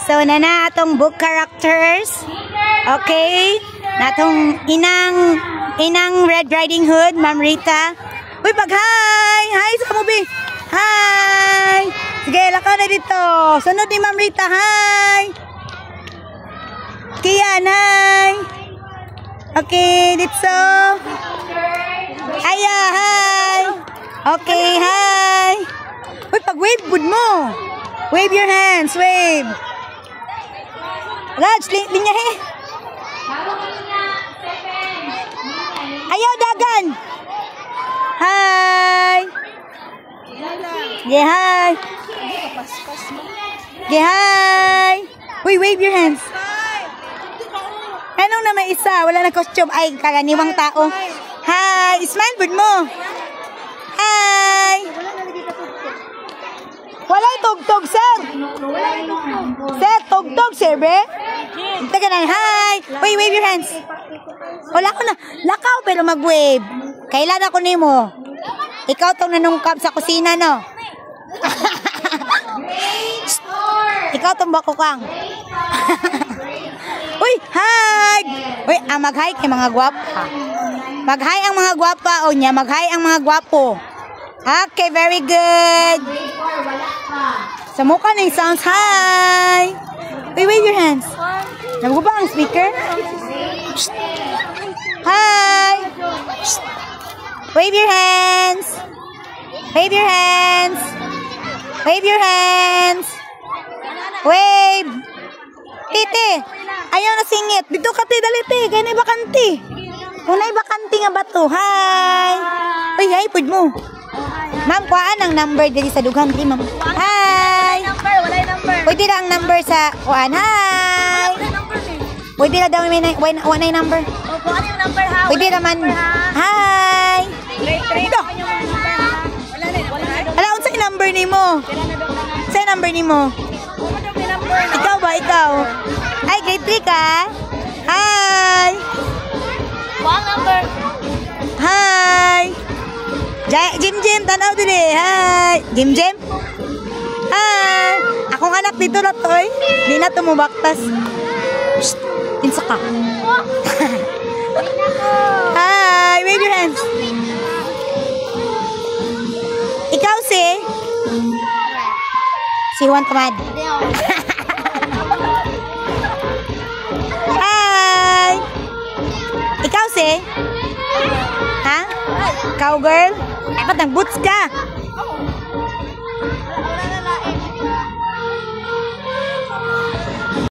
So, nana atong book characters. Okay? Natong inang Red Riding Hood, Ma'am Rita. Uy, pag-hi! Hi sa kamubi! Hi! Sige, lakaw na dito. Sunod ni Ma'am Rita, hi! Kian, hi! Okay, dito. Aya, hi! Okay, hi! Uy, pag-wave, bud mo! Wave your hands, wave! Raj, linya he! Ayaw, dagan! Hi! Yeah, hi! Yeah, hi! Uy, wave your hands! Anong na may isa? Wala na costume. Ay, kaganiwang tao. Hi! Smile, bud mo! Hi! Wala tugtog, sir! Sir, tugtog, sir, be? Taga na, hi! Uy, wave your hands! Wala ko na. Lakaw, pero mag-wave. Kailan ako nimo? Ikaw tong nanungkap sa kusina, no? Ikaw tong bakukang. Uy, hi! Uy, mag-hi kay mga gwapa. Mag-hi ang mga gwapa, o niya, mag-hi ang mga gwapo. Okay, very good. Sa mukha na yung sounds, hi! Uy, wave your hands. Nabago ba ang speaker? Hi! Wave your hands. Wave your hands. Wave your hands. Wave. Tite, ayaw na singit. Dito ka, te, dali, te. Kaya na bakanti. Unay bakanti nga ba to? Hi! Uy, hi, pud mo. Ma'am, kuhaan ang number dali sa dughan, di, ma'am. Hi! Wala yung number. Pwede na ang number sa kuhaan. Hi! Pwede na daw may number. Opo, ano yung number, ha? Pwede naman. Hi! Ito. Wala, unsa yung number ni mo? Unsa yung number ni mo? Ikaw ba? Ikaw? Ay, grade 3 ka? Hi! Kuang number. Hi! Jim, tanaw din eh. Hi! Jim? Hi! Akong anak dito na to eh. Di na tumubaktas. Shhh! Tinsa ka. Hi! Wave your hands. Ikaw si Juan Tamad. Hi! Ikaw ha? Cowgirl? Dapat nag-boots ka.